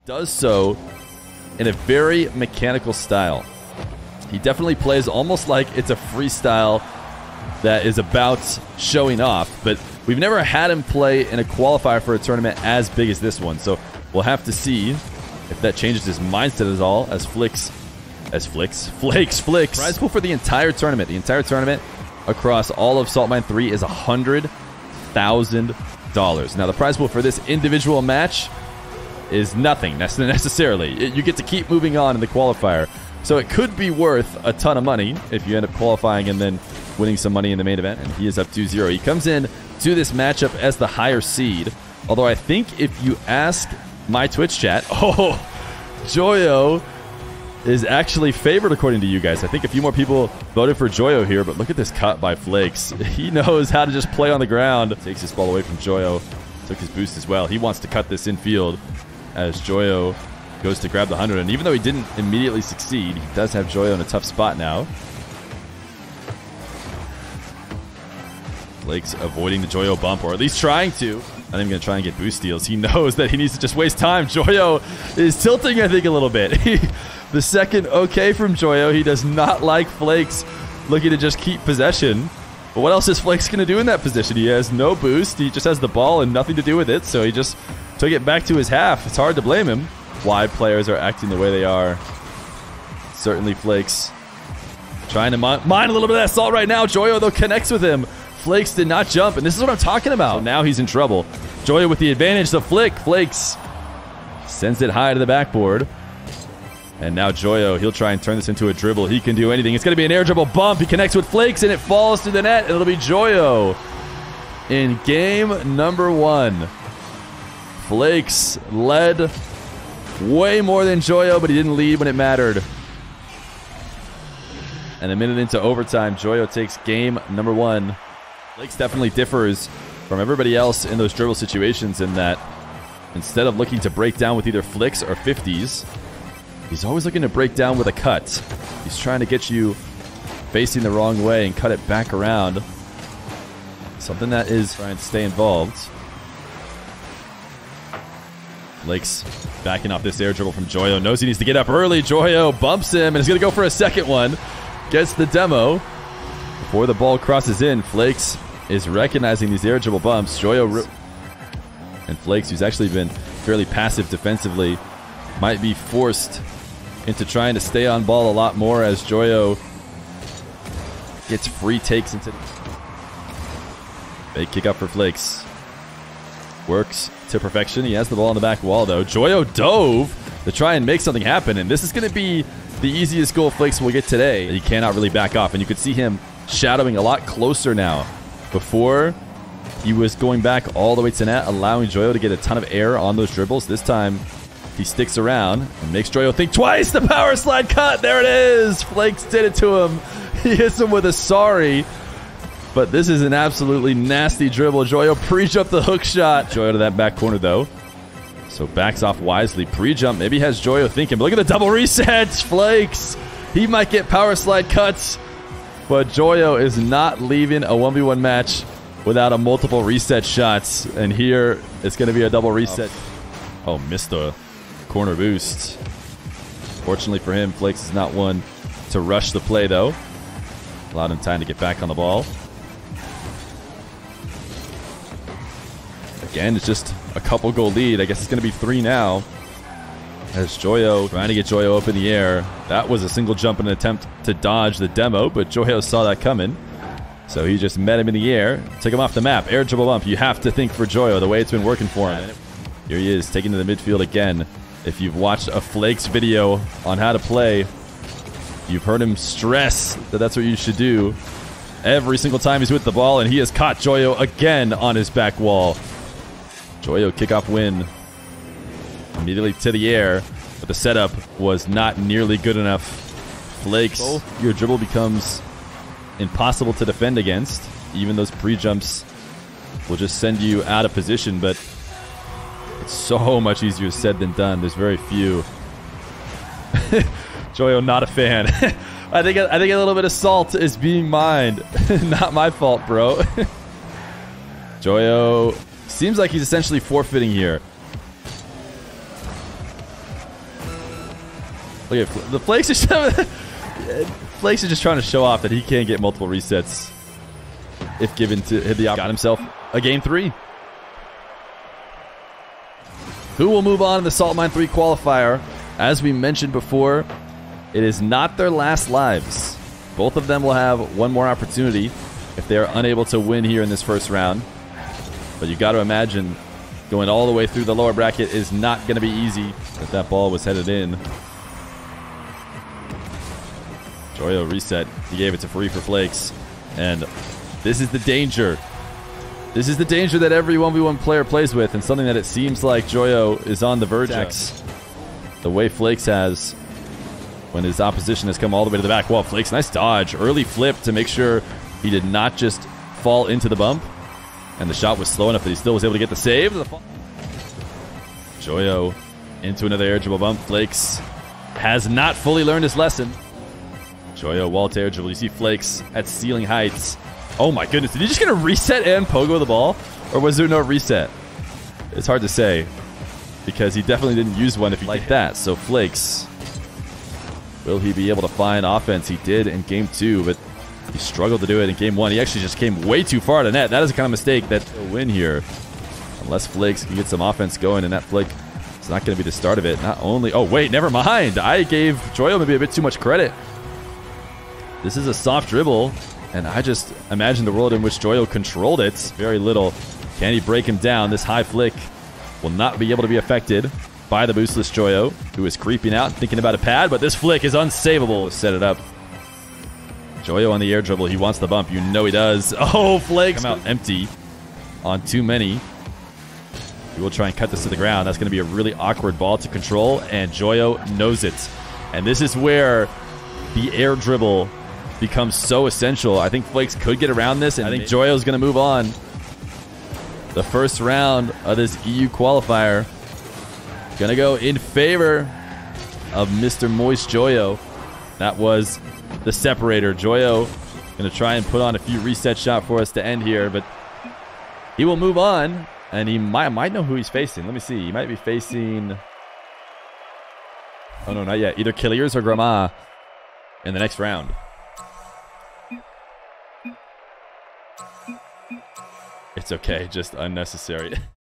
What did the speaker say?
Does so in a very mechanical style. He definitely plays almost like it's a freestyle that is about showing off, but we've never had him play in a qualifier for a tournament as big as this one, so we'll have to see if that changes his mindset at all as Flakes. Prize pool for the entire tournament. The entire tournament across all of Salt Mine 3 is $100,000. Now, the prize pool for this individual match is nothing necessarily. You get to keep moving on in the qualifier. So it could be worth a ton of money if you end up qualifying and then winning some money in the main event. And he is up 2-0. He comes in to this matchup as the higher seed. Although I think if you ask my Twitch chat, Joyo is actually favored according to you guys. I think a few more people voted for Joyo here, but look at this cut by Flakes. He knows how to just play on the ground. Takes his ball away from Joyo. Took his boost as well. He wants to cut this infield as Joyo goes to grab the 100. And even though he didn't immediately succeed, he does have Joyo in a tough spot now. Flakes avoiding the Joyo bump, or at least trying to. I think I'm going to try and get boost steals. He knows that he needs to just waste time. Joyo is tilting, I think, a little bit. The second okay from Joyo. He does not like Flakes looking to just keep possession. But what else is Flakes going to do in that position? He has no boost. He just has the ball and nothing to do with it. So he just took it back to his half. It's hard to blame him why players are acting the way they are. Certainly Flakes trying to mine a little bit of that salt right now. Joyo, though, connects with him. Flakes did not jump, and this is what I'm talking about. So now he's in trouble. Joyo with the advantage, the flick. Flakes sends it high to the backboard. And now Joyo, he'll try and turn this into a dribble. He can do anything. It's going to be an air dribble bump. He connects with Flakes, and it falls through the net, and it'll be Joyo in game number 1. Flakes led way more than Joyo, but he didn't lead when it mattered. And a minute into overtime, Joyo takes game number 1. Flakes definitely differs from everybody else in those dribble situations in that instead of looking to break down with either flicks or 50s, he's always looking to break down with a cut. He's trying to get you facing the wrong way and cut it back around. Something that is trying to stay involved. Flakes backing off this air dribble from Joyo. Knows he needs to get up early. Joyo bumps him and is going to go for a second one. Gets the demo. Before the ball crosses in, Flakes is recognizing these air dribble bumps. Joyo and Flakes, who's actually been fairly passive defensively, might be forced into trying to stay on ball a lot more as Joyo gets free takes into the fake kick up for Flakes. Works to perfection. He has the ball on the back wall, though. Joyo dove to try and make something happen, and this is going to be the easiest goal Flakes will get today. He cannot really back off, and you could see him shadowing a lot closer now. Before, he was going back all the way to net, allowing Joyo to get a ton of air on those dribbles. This time, he sticks around and makes Joyo think twice. The power slide cut. There it is. Flakes did it to him. He hits him with a sorry. But this is an absolutely nasty dribble. Joyo pre-jumped the hook shot. Joyo to that back corner, though. So backs off wisely. Pre-jump maybe has Joyo thinking. But look at the double resets. Flakes. He might get power slide cuts. But Joyo is not leaving a 1v1 match without a multiple reset shots. And here, it's going to be a double reset. Oh, missed the corner boost. Fortunately for him, Flakes is not one to rush the play, though. Allowed him time to get back on the ball. Again, it's just a couple goal lead. I guess it's going to be 3 now. As Joyo trying to get Joyo up in the air. That was a single jump in an attempt to dodge the demo, but Joyo saw that coming. So he just met him in the air, took him off the map. Air dribble bump. You have to think for Joyo the way it's been working for him. Here he is, taking to the midfield again. If you've watched a Flakes video on how to play, you've heard him stress that that's what you should do every single time he's with the ball, and he has caught Joyo again on his back wall. Joyo kickoff win. Immediately to the air, but the setup was not nearly good enough. Flakes, your dribble becomes impossible to defend against. Even those pre-jumps will just send you out of position, but it's so much easier said than done. There's very few. Joyo, not a fan. I think a little bit of salt is being mined. Not my fault, bro. Joyo seems like he's essentially forfeiting here. Look at the Flakes. Flakes is just trying to show off that he can get multiple resets if given to hit the got himself a game 3. Who will move on in the Salt Mine 3 qualifier? As we mentioned before, it is not their last lives. Both of them will have one more opportunity if they are unable to win here in this first round. But you got to imagine going all the way through the lower bracket is not going to be easy if that ball was headed in. Joyo reset. He gave it to free for Flakes. And this is the danger. This is the danger that every 1v1 player plays with, and something that it seems like Joyo is on the verge of. The way Flakes has when his opposition has come all the way to the back. Well, Flakes, nice dodge. Early flip to make sure he did not just fall into the bump. And the shot was slow enough that he still was able to get the save. Joyo into another air dribble bump. Flakes has not fully learned his lesson. Joyo wall to air dribble. You see Flakes at ceiling heights. Oh my goodness, did he just get a reset and pogo the ball? Or was there no reset? It's hard to say, because he definitely didn't use one if he like that. So Flakes, will he be able to find offense? He did in game 2, but he struggled to do it in game 1. He actually just came way too far to net. That is the kind of mistake that will win here. Unless Flakes can get some offense going, and that flick is not going to be the start of it. Not only... Oh, wait, never mind. I gave Joyo maybe a bit too much credit. This is a soft dribble. And I just imagine the world in which Joyo controlled it. Very little. Can he break him down? This high flick will not be able to be affected by the boostless Joyo, who is creeping out, thinking about a pad, but this flick is unsavable. Set it up. Joyo on the air dribble. He wants the bump. You know he does. Oh, Flakes come out empty on too many. He will try and cut this to the ground. That's going to be a really awkward ball to control, and Joyo knows it. And this is where the air dribble becomes so essential. I think Flakes could get around this, and I think Joyo's going to move on. The first round of this EU qualifier going to go in favor of Mr. Moist Joyo. That was the separator. Joyo going to try and put on a few reset shot for us to end here, but he will move on, and he might know who he's facing. Let me see. He might be facing... Oh, no, not yet. Either Killiers or Grama in the next round. It's okay, just unnecessary.